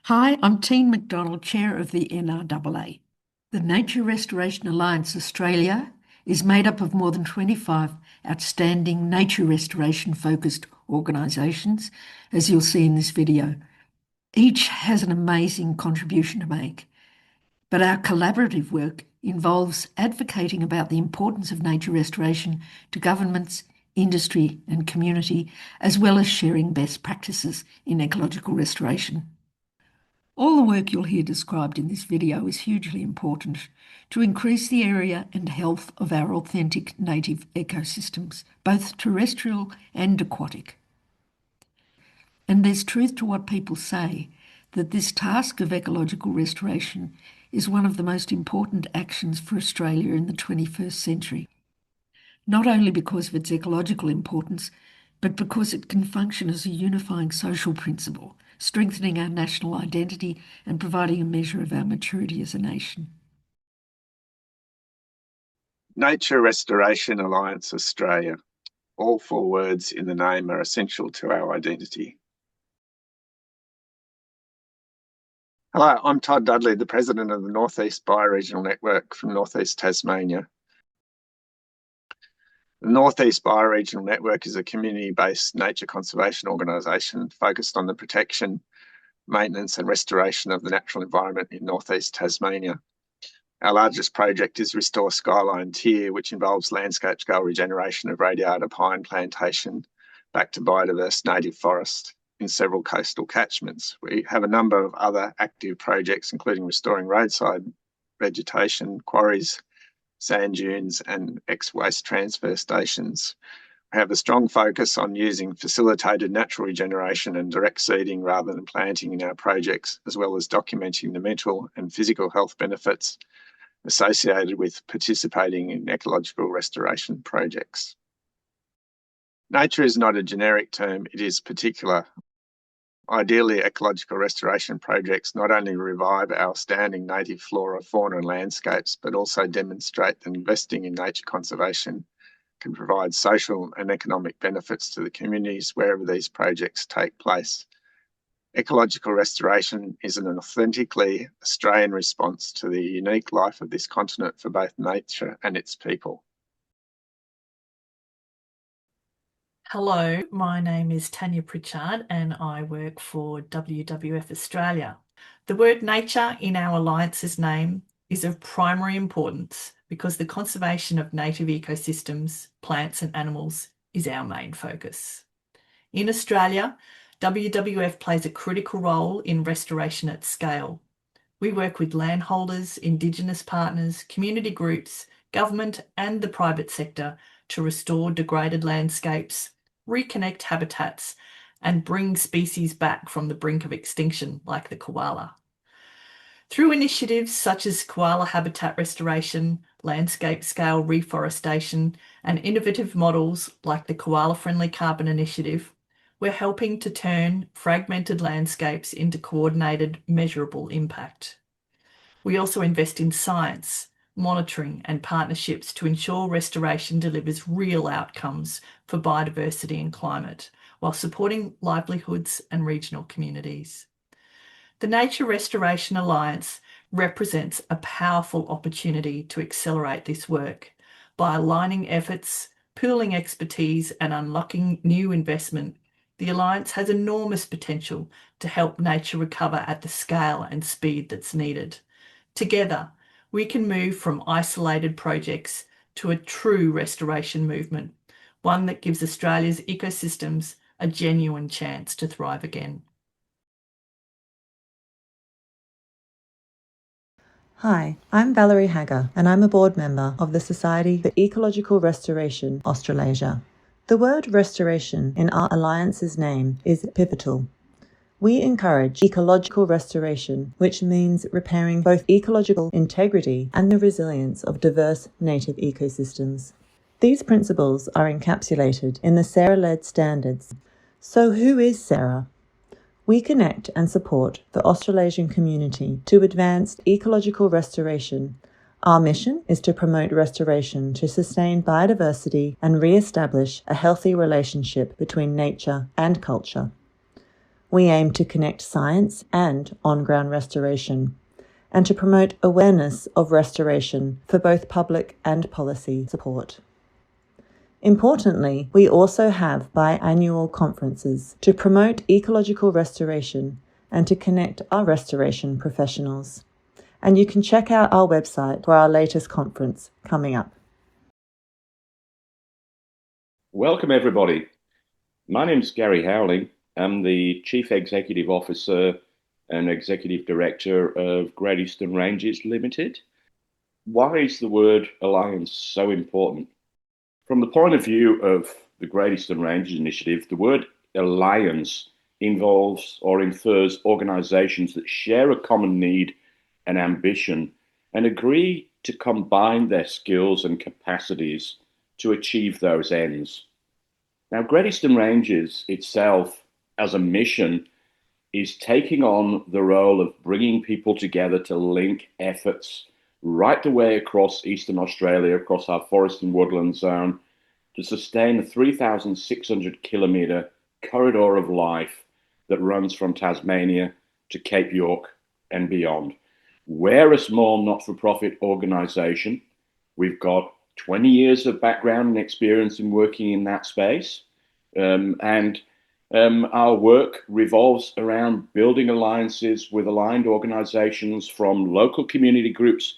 Hi, I'm Tine McDonald, Chair of the NRAA. The Nature Restoration Alliance Australia is made up of more than 25 outstanding nature restoration focused organisations, as you'll see in this video. Each has an amazing contribution to make, but our collaborative work involves advocating about the importance of nature restoration to governments, industry and community, as well as sharing best practices in ecological restoration. All the work you'll hear described in this video is hugely important to increase the area and health of our authentic native ecosystems, both terrestrial and aquatic. And there's truth to what people say, that this task of ecological restoration is one of the most important actions for Australia in the 21st century, not only because of its ecological importance, but because it can function as a unifying social principle, strengthening our national identity and providing a measure of our maturity as a nation. Nature Restoration Alliance Australia. All four words in the name are essential to our identity. Hello, I'm Todd Dudley, the President of the North East Bioregional Network from North East Tasmania. The North East Bioregional Network is a community-based nature conservation organisation focused on the protection, maintenance and restoration of the natural environment in North East Tasmania. Our largest project is Restore Skyline Tier, which involves landscape scale regeneration of radiata pine plantation back to biodiverse native forest in several coastal catchments. We have a number of other active projects, including restoring roadside vegetation, quarries, sand dunes and ex-waste transfer stations. We have a strong focus on using facilitated natural regeneration and direct seeding rather than planting in our projects, as well as documenting the mental and physical health benefits associated with participating in ecological restoration projects. Nature is not a generic term, it is particular. Ideally, ecological restoration projects not only revive our outstanding native flora, fauna and landscapes, but also demonstrate that investing in nature conservation can provide social and economic benefits to the communities wherever these projects take place. Ecological restoration is an authentically Australian response to the unique life of this continent for both nature and its people. Hello, my name is Tanya Pritchard and I work for WWF Australia. The word nature in our alliance's name is of primary importance because the conservation of native ecosystems, plants and animals is our main focus. In Australia, WWF plays a critical role in restoration at scale. We work with landholders, Indigenous partners, community groups, government and the private sector to restore degraded landscapes, reconnect habitats and bring species back from the brink of extinction like the koala. Through initiatives such as koala habitat restoration, landscape scale reforestation and innovative models like the Koala Friendly Carbon Initiative, we're helping to turn fragmented landscapes into coordinated, measurable impact. We also invest in science, monitoring and partnerships to ensure restoration delivers real outcomes for biodiversity and climate, while supporting livelihoods and regional communities. The Nature Restoration Alliance represents a powerful opportunity to accelerate this work by aligning efforts, pooling expertise and unlocking new investment. The Alliance has enormous potential to help nature recover at the scale and speed that's needed. Together, we can move from isolated projects to a true restoration movement, one that gives Australia's ecosystems a genuine chance to thrive again. Hi, I'm Valerie Hagger and I'm a board member of the Society for Ecological Restoration Australasia. The word restoration in our alliance's name is pivotal. We encourage ecological restoration, which means repairing both ecological integrity and the resilience of diverse native ecosystems. These principles are encapsulated in the SARA-led standards. So who is SARA? We connect and support the Australasian community to advance ecological restoration. Our mission is to promote restoration to sustain biodiversity and re-establish a healthy relationship between nature and culture. We aim to connect science and on-ground restoration, and to promote awareness of restoration for both public and policy support. Importantly, we also have biannual conferences to promote ecological restoration and to connect our restoration professionals. And you can check out our website for our latest conference coming up. Welcome, everybody. My name's Gary Howling. I'm the Chief Executive Officer and Executive Director of Great Eastern Ranges Limited. Why is the word alliance so important? From the point of view of the Great Eastern Ranges Initiative, the word alliance involves or infers organisations that share a common need and ambition and agree to combine their skills and capacities to achieve those ends. Now, Great Eastern Ranges itself, as a mission, is taking on the role of bringing people together to link efforts right the way across Eastern Australia, across our forest and woodland zone, to sustain a 3,600 kilometre corridor of life that runs from Tasmania to Cape York and beyond. We're a small not-for-profit organisation. We've got 20 years of background and experience in working in that space. Our work revolves around building alliances with aligned organisations from local community groups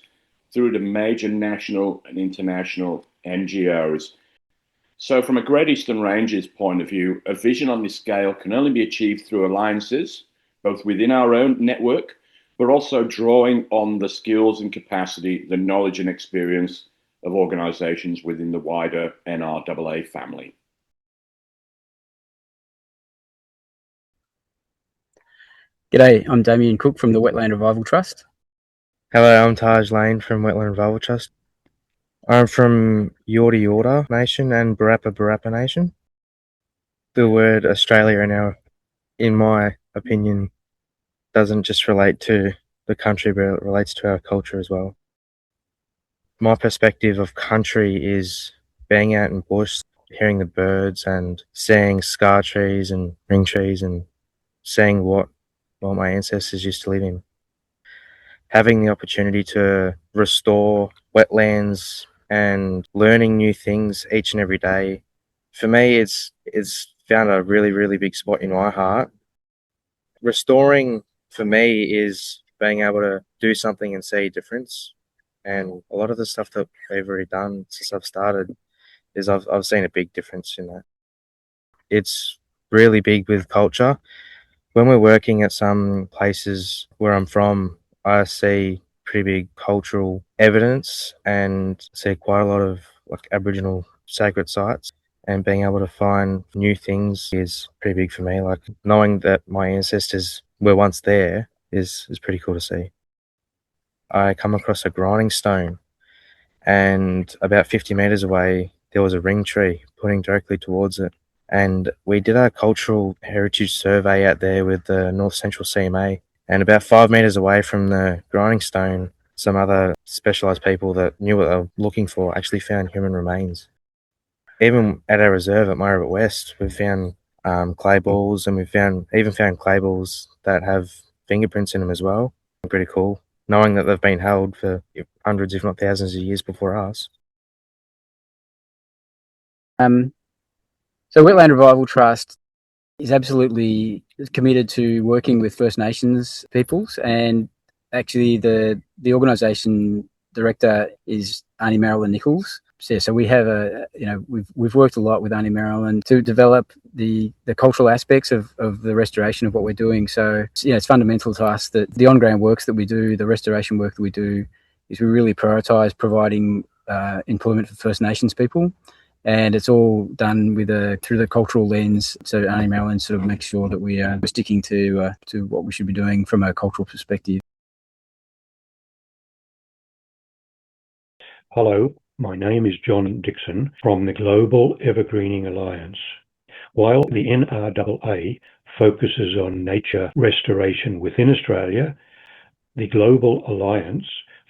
through to major national and international NGOs. So from a Great Eastern Ranges point of view, a vision on this scale can only be achieved through alliances, both within our own network, but also drawing on the skills and capacity, the knowledge and experience of organisations within the wider NRAA family. G'day, I'm Damien Cook from the Wetland Revival Trust. Hello, I'm Taj Lane from Wetland Revival Trust. I'm from Yorta Yorta Nation and Barappa Barappa Nation. The word Australia in my opinion, doesn't just relate to the country, but it relates to our culture as well. My perspective of country is being out in bush, hearing the birds and seeing scar trees and ring trees and seeing what my ancestors used to live in. Having the opportunity to restore wetlands and learning new things each and every day, for me, it's found a really, really big spot in my heart. Restoring, for me, is being able to do something and see a difference. And a lot of the stuff that we've already done since I've started is I've seen a big difference in that. It's really big with culture. When we're working at some places where I'm from, I see pretty big cultural evidence and see quite a lot of like Aboriginal sacred sites, and being able to find new things is pretty big for me. Like knowing that my ancestors were once there is pretty cool to see. I come across a grinding stone, and about 50 meters away there was a ring tree pointing directly towards it. And we did a cultural heritage survey out there with the North Central CMA. And about 5 meters away from the grinding stone, some other specialised people that knew what they were looking for actually found human remains. Even at our reserve at Murray West, we've found clay balls, and we've even found clay balls that have fingerprints in them as well. Pretty cool, knowing that they've been held for hundreds, if not thousands of years before us. So Wetland Revival Trust is absolutely committed to working with First Nations peoples, and actually the organisation director is Auntie Marilyn Nichols. So we have we've worked a lot with Auntie Marilyn to develop the cultural aspects of the restoration of what we're doing. So it's fundamental to us that the on-ground works that we do, the restoration work that we do, is we really prioritise providing employment for First Nations people. And it's all done through the cultural lens. So Auntie Marilyn sort of makes sure that we're sticking to what we should be doing from a cultural perspective. Hello, my name is John Dixon from the Global Evergreening Alliance. While the NRAA focuses on nature restoration within Australia, the Global Alliance,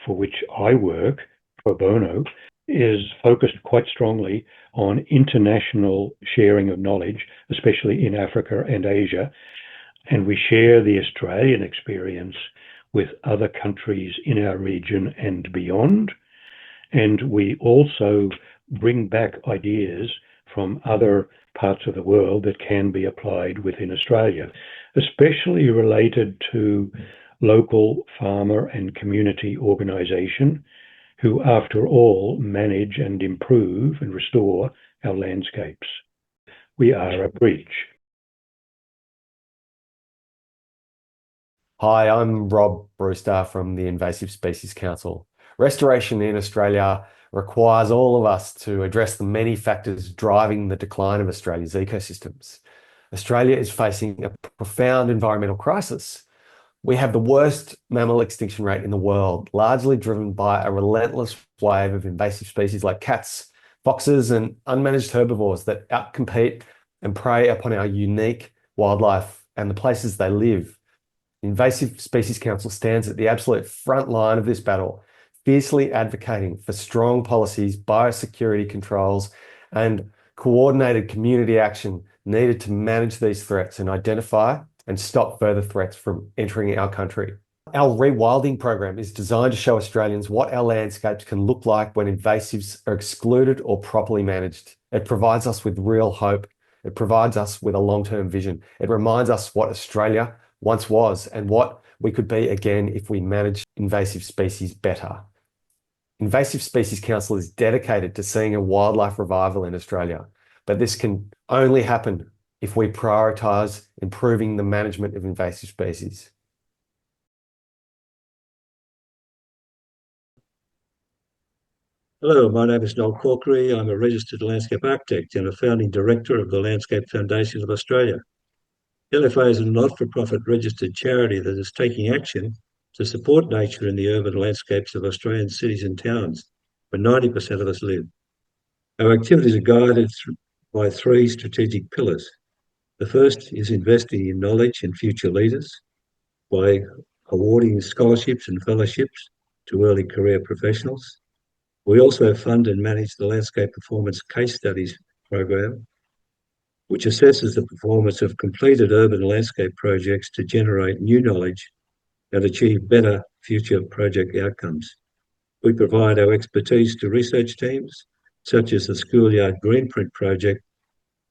for which I work pro bono, is focused quite strongly on international sharing of knowledge, especially in Africa and Asia, and we share the Australian experience with other countries in our region and beyond. And we also bring back ideas from other parts of the world that can be applied within Australia, especially related to local farmer and community organisation, who, after all, manage and improve and restore our landscapes. We are a bridge. Hi, I'm Rob Brewster from the Invasive Species Council. Restoration in Australia requires all of us to address the many factors driving the decline of Australia's ecosystems. Australia is facing a profound environmental crisis. We have the worst mammal extinction rate in the world, largely driven by a relentless wave of invasive species like cats, foxes, and unmanaged herbivores that outcompete and prey upon our unique wildlife and the places they live. The Invasive Species Council stands at the absolute front line of this battle, fiercely advocating for strong policies, biosecurity controls, and coordinated community action needed to manage these threats and identify and stop further threats from entering our country. Our rewilding program is designed to show Australians what our landscapes can look like when invasives are excluded or properly managed. It provides us with real hope. It provides us with a long-term vision. It reminds us what Australia once was and what we could be again if we managed invasive species better. Invasive Species Council is dedicated to seeing a wildlife revival in Australia, but this can only happen if we prioritise improving the management of invasive species. Hello, my name is Noel Corkery. I'm a registered landscape architect and a founding director of the Landscape Foundation of Australia. LFA is a not-for-profit registered charity that is taking action to support nature in the urban landscapes of Australian cities and towns, where 90% of us live. Our activities are guided by three strategic pillars. The first is investing in knowledge and future leaders by awarding scholarships and fellowships to early career professionals. We also fund and manage the Landscape Performance Case Studies program, which assesses the performance of completed urban landscape projects to generate new knowledge and achieve better future project outcomes. We provide our expertise to research teams, such as the Schoolyard Greenprint project,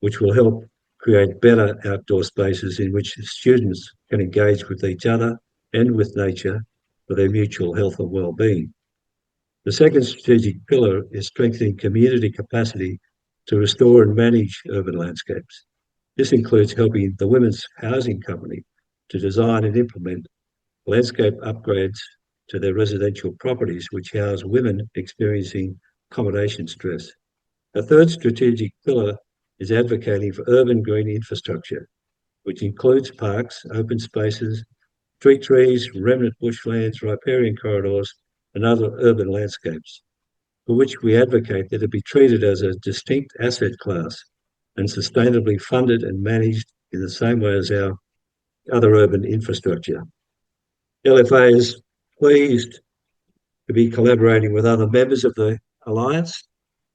which will help create better outdoor spaces in which students can engage with each other and with nature for their mutual health and well-being. The second strategic pillar is strengthening community capacity to restore and manage urban landscapes. This includes helping the Women's Housing Company to design and implement landscape upgrades to their residential properties which house women experiencing accommodation stress. A third strategic pillar is advocating for urban green infrastructure, which includes parks, open spaces, street trees, remnant bushlands, riparian corridors, and other urban landscapes, for which we advocate that it be treated as a distinct asset class and sustainably funded and managed in the same way as our other urban infrastructure. LFA is pleased to be collaborating with other members of the Alliance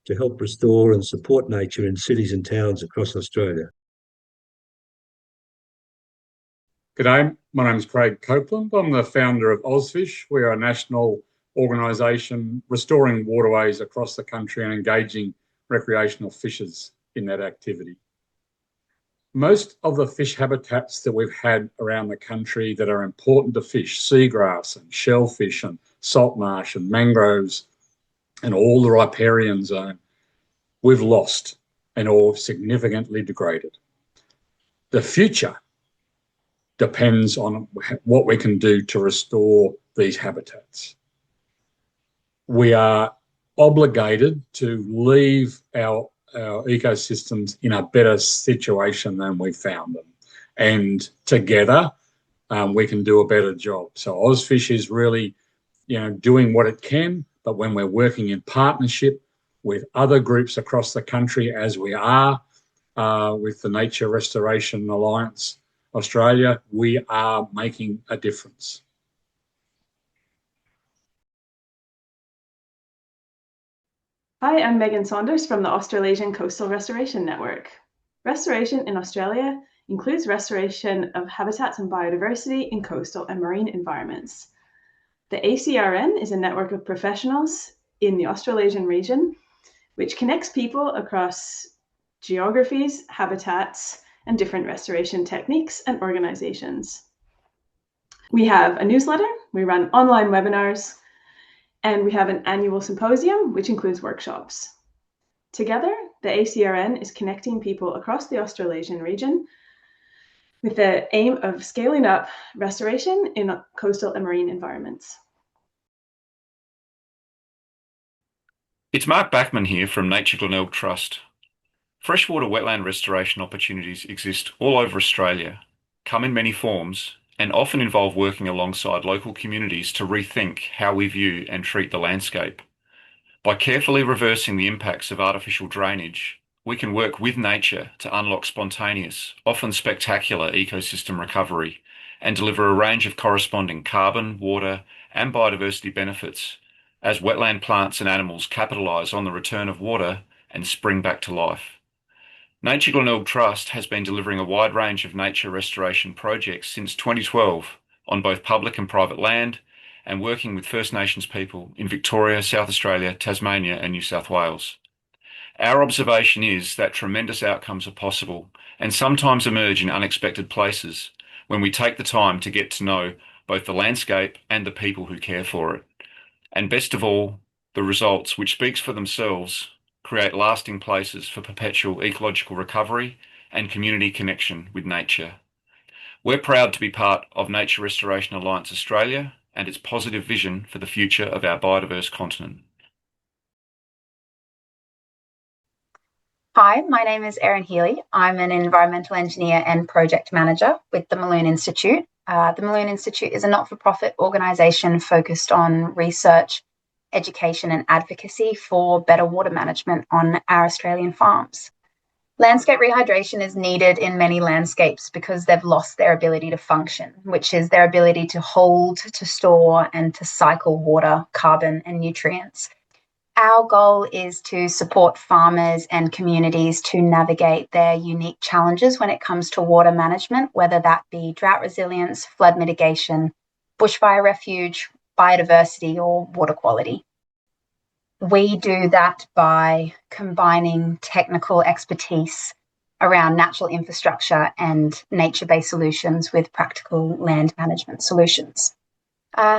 to help restore and support nature in cities and towns across Australia. G'day, my name is Craig Copeland. I'm the founder of Ozfish. We are a national organisation restoring waterways across the country and engaging recreational fishers in that activity. Most of the fish habitats that we've had around the country that are important to fish, seagrass and shellfish and salt marsh and mangroves and all the riparian zone, we've lost and or significantly degraded. The future depends on what we can do to restore these habitats. We are obligated to leave our ecosystems in a better situation than we found them. And together, we can do a better job. So Ozfish is really, doing what it can, but when we're working in partnership with other groups across the country, as we are with the Nature Restoration Alliance Australia, we are making a difference. Hi, I'm Megan Saunders from the Australasian Coastal Restoration Network. Restoration in Australia includes restoration of habitats and biodiversity in coastal and marine environments. The ACRN is a network of professionals in the Australasian region, which connects people across geographies, habitats, and different restoration techniques and organizations. We have a newsletter, we run online webinars, and we have an annual symposium, which includes workshops. Together, the ACRN is connecting people across the Australasian region with the aim of scaling up restoration in coastal and marine environments. It's Mark Backman here from Nature Glenelg Trust. Freshwater wetland restoration opportunities exist all over Australia, come in many forms, and often involve working alongside local communities to rethink how we view and treat the landscape. By carefully reversing the impacts of artificial drainage, we can work with nature to unlock spontaneous, often spectacular ecosystem recovery and deliver a range of corresponding carbon, water, and biodiversity benefits as wetland plants and animals capitalise on the return of water and spring back to life. Nature Glenelg Trust has been delivering a wide range of nature restoration projects since 2012 on both public and private land, and working with First Nations people in Victoria, South Australia, Tasmania, and New South Wales. Our observation is that tremendous outcomes are possible and sometimes emerge in unexpected places when we take the time to get to know both the landscape and the people who care for it. And best of all, the results, which speaks for themselves, create lasting places for perpetual ecological recovery and community connection with nature. We're proud to be part of Nature Restoration Alliance Australia and its positive vision for the future of our biodiverse continent. Hi, my name is Erin Healy. I'm an environmental engineer and project manager with the Malone Institute. The Malone Institute is a not-for-profit organisation focused on research, education and advocacy for better water management on our Australian farms. Landscape rehydration is needed in many landscapes because they've lost their ability to function, which is their ability to hold, to store and to cycle water, carbon and nutrients. Our goal is to support farmers and communities to navigate their unique challenges when it comes to water management, whether that be drought resilience, flood mitigation, bushfire refuge, biodiversity or water quality. We do that by combining technical expertise around natural infrastructure and nature-based solutions with practical land management solutions.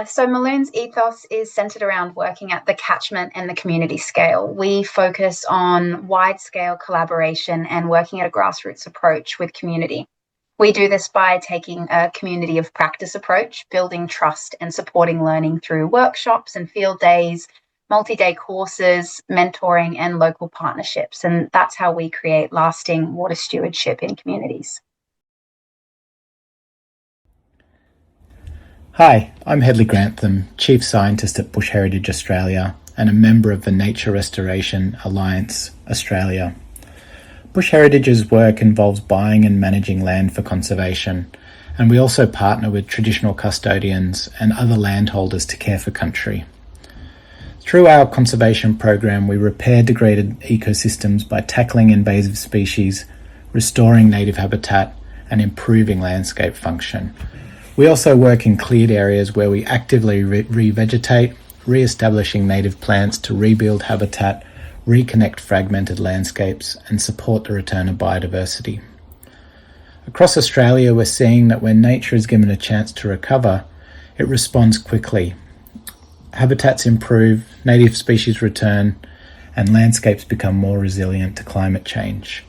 So Malone's ethos is centred around working at the catchment and the community scale. We focus on wide-scale collaboration and working at a grassroots approach with community. We do this by taking a community of practice approach, building trust and supporting learning through workshops and field days, multi-day courses, mentoring and local partnerships. And that's how we create lasting water stewardship in communities. Hi, I'm Hedley Grantham, Chief Scientist at Bush Heritage Australia and a member of the Nature Restoration Alliance Australia. Bush Heritage's work involves buying and managing land for conservation, and we also partner with traditional custodians and other landholders to care for country. Through our conservation program, we repair degraded ecosystems by tackling invasive species, restoring native habitat, and improving landscape function. We also work in cleared areas where we actively revegetate, re-establishing native plants to rebuild habitat, reconnect fragmented landscapes, and support the return of biodiversity. Across Australia, we're seeing that when nature is given a chance to recover, it responds quickly. Habitats improve, native species return, and landscapes become more resilient to climate change.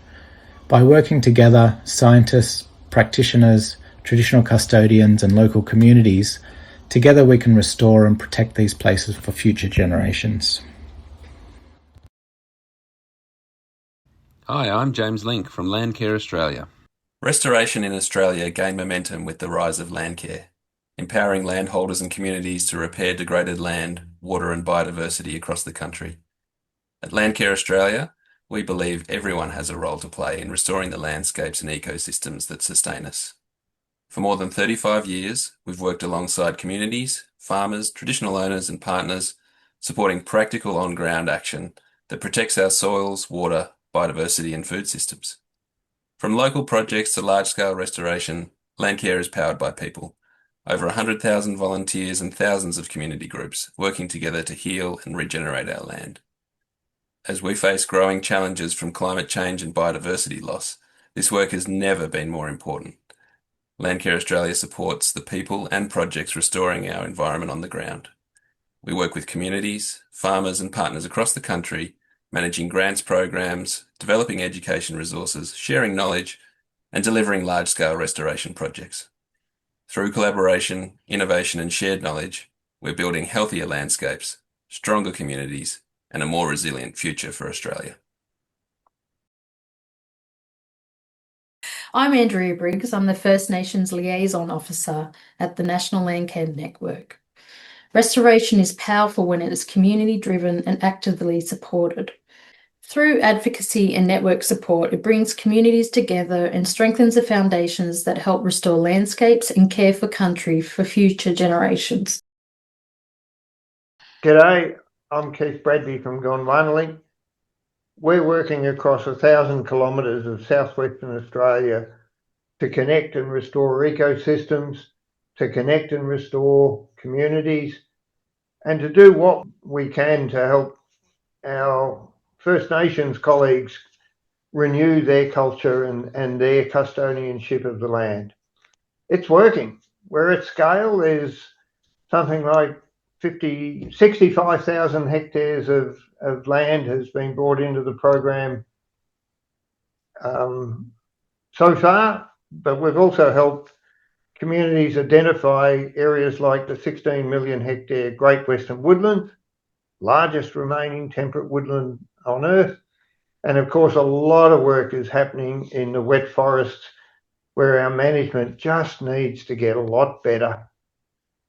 By working together, scientists, practitioners, traditional custodians and local communities, together we can restore and protect these places for future generations. Hi, I'm James Link from Landcare Australia. Restoration in Australia gained momentum with the rise of landcare, empowering landholders and communities to repair degraded land, water and biodiversity across the country. At Landcare Australia, we believe everyone has a role to play in restoring the landscapes and ecosystems that sustain us. For more than 35 years, we've worked alongside communities, farmers, traditional owners and partners, supporting practical on-ground action that protects our soils, water, biodiversity and food systems. From local projects to large-scale restoration, Landcare is powered by people. Over 100,000 volunteers and thousands of community groups working together to heal and regenerate our land. As we face growing challenges from climate change and biodiversity loss, this work has never been more important. Landcare Australia supports the people and projects restoring our environment on the ground. We work with communities, farmers and partners across the country, managing grants programs, developing education resources, sharing knowledge, and delivering large-scale restoration projects. Through collaboration, innovation and shared knowledge, we're building healthier landscapes, stronger communities, and a more resilient future for Australia. I'm Andrea Briggs. I'm the First Nations Liaison Officer at the National Landcare Network. Restoration is powerful when it is community-driven and actively supported. Through advocacy and network support, it brings communities together and strengthens the foundations that help restore landscapes and care for country for future generations. G'day, I'm Keith Bradby from Gondwanley. We're working across 1,000 kilometres of southwestern Australia to connect and restore ecosystems, to connect and restore communities, and to do what we can to help our First Nations colleagues renew their culture and their custodianship of the land. It's working. We're at scale. There's something like 65,000 hectares of land has been brought into the program so far, but we've also helped communities identify areas like the 16 million hectare Great Western Woodland, largest remaining temperate woodland on Earth. And of course, a lot of work is happening in the wet forests where our management just needs to get a lot better.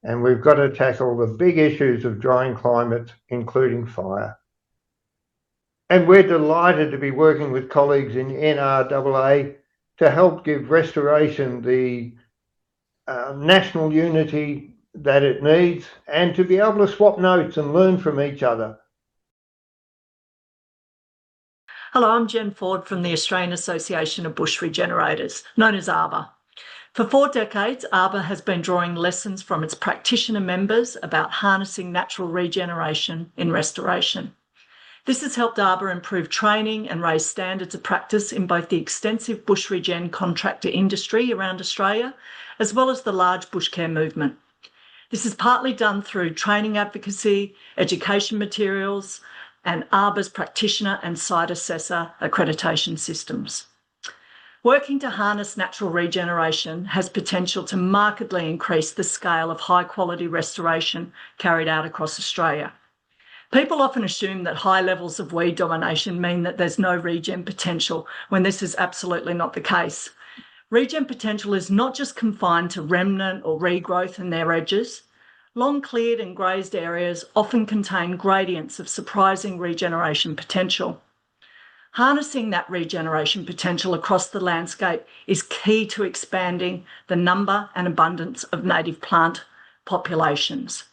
And we've got to tackle the big issues of drying climates, including fire. And we're delighted to be working with colleagues in NRAA to help give restoration the national unity that it needs and to be able to swap notes and learn from each other. Hello, I'm Jen Ford from the Australian Association of Bush Regenerators, known as ARBA. For 4 decades, ARBA has been drawing lessons from its practitioner members about harnessing natural regeneration in restoration. This has helped ARBA improve training and raise standards of practice in both the extensive bush regen contractor industry around Australia, as well as the large bush care movement. This is partly done through training advocacy, education materials, and ARBA's practitioner and site assessor accreditation systems. Working to harness natural regeneration has potential to markedly increase the scale of high-quality restoration carried out across Australia. People often assume that high levels of weed domination mean that there's no regen potential, when this is absolutely not the case. Regen potential is not just confined to remnant or regrowth in their edges. Long cleared and grazed areas often contain gradients of surprising regeneration potential. Harnessing that regeneration potential across the landscape is key to expanding the number and abundance of native plant populations.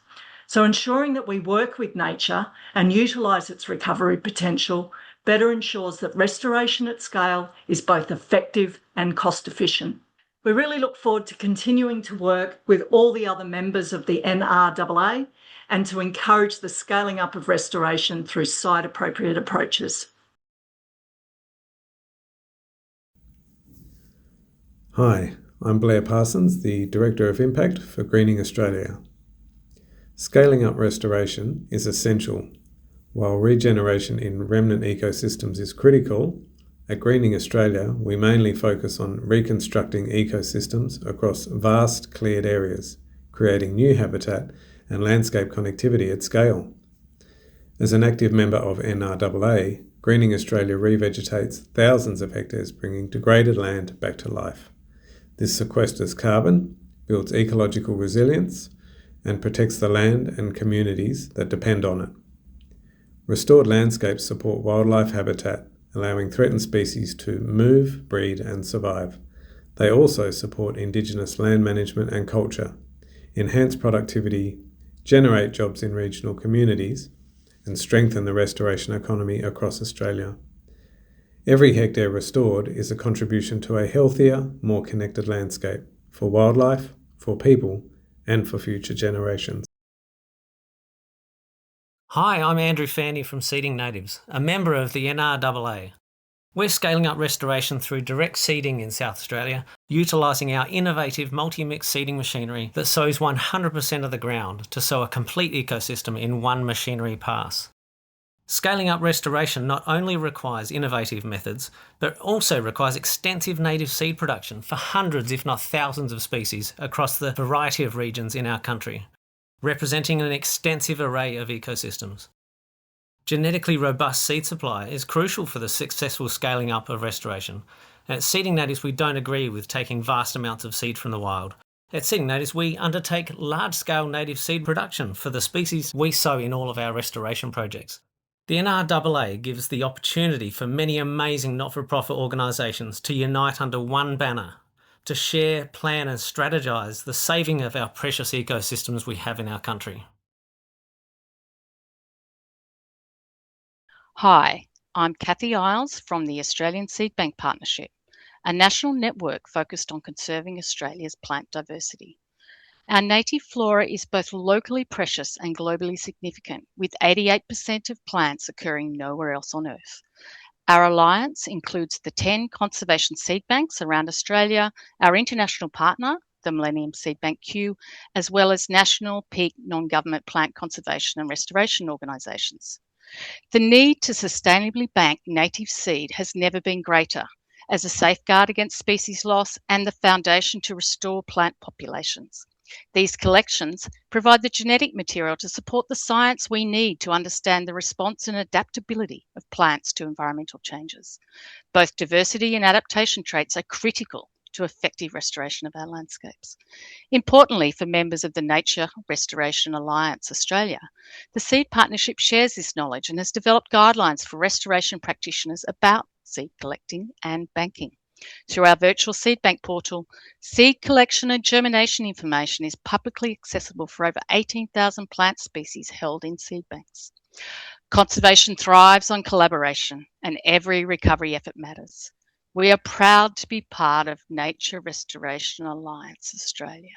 So ensuring that we work with nature and utilise its recovery potential better ensures that restoration at scale is both effective and cost efficient. We really look forward to continuing to work with all the other members of the NRAA and to encourage the scaling up of restoration through site-appropriate approaches. Hi, I'm Blair Parsons, the Director of Impact for Greening Australia. Scaling up restoration is essential. While regeneration in remnant ecosystems is critical, at Greening Australia we mainly focus on reconstructing ecosystems across vast cleared areas, creating new habitat and landscape connectivity at scale. As an active member of NRAA, Greening Australia revegetates thousands of hectares, bringing degraded land back to life. This sequesters carbon, builds ecological resilience, and protects the land and communities that depend on it. Restored landscapes support wildlife habitat, allowing threatened species to move, breed, and survive. They also support Indigenous land management and culture, enhance productivity, generate jobs in regional communities, and strengthen the restoration economy across Australia. Every hectare restored is a contribution to a healthier, more connected landscape for wildlife, for people, and for future generations. Hi, I'm Andrew Fanny from Seeding Natives, a member of the NRAA. We're scaling up restoration through direct seeding in South Australia, utilising our innovative multi-mix seeding machinery that sows 100% of the ground to sow a complete ecosystem in one machinery pass. Scaling up restoration not only requires innovative methods, but also requires extensive native seed production for hundreds, if not thousands, of species across the variety of regions in our country, representing an extensive array of ecosystems. Genetically robust seed supply is crucial for the successful scaling up of restoration. At Seeding Natives, we don't agree with taking vast amounts of seed from the wild. At Seeding Natives, we undertake large-scale native seed production for the species we sow in all of our restoration projects. The NRAA gives the opportunity for many amazing not-for-profit organisations to unite under one banner, to share, plan and strategise the saving of our precious ecosystems we have in our country. Hi, I'm Kathy Isles from the Australian Seed Bank Partnership, a national network focused on conserving Australia's plant diversity. Our native flora is both locally precious and globally significant, with 88% of plants occurring nowhere else on Earth. Our alliance includes the 10 conservation seed banks around Australia, our international partner, the Millennium Seed Bank Q, as well as national peak non-government plant conservation and restoration organisations. The need to sustainably bank native seed has never been greater as a safeguard against species loss and the foundation to restore plant populations. These collections provide the genetic material to support the science we need to understand the response and adaptability of plants to environmental changes. Both diversity and adaptation traits are critical to effective restoration of our landscapes. Importantly, for members of the Nature Restoration Alliance Australia, the Seed Partnership shares this knowledge and has developed guidelines for restoration practitioners about seed collecting and banking. Through our virtual seed bank portal, seed collection and germination information is publicly accessible for over 18,000 plant species held in seed banks. Conservation thrives on collaboration, and every recovery effort matters. We are proud to be part of Nature Restoration Alliance Australia.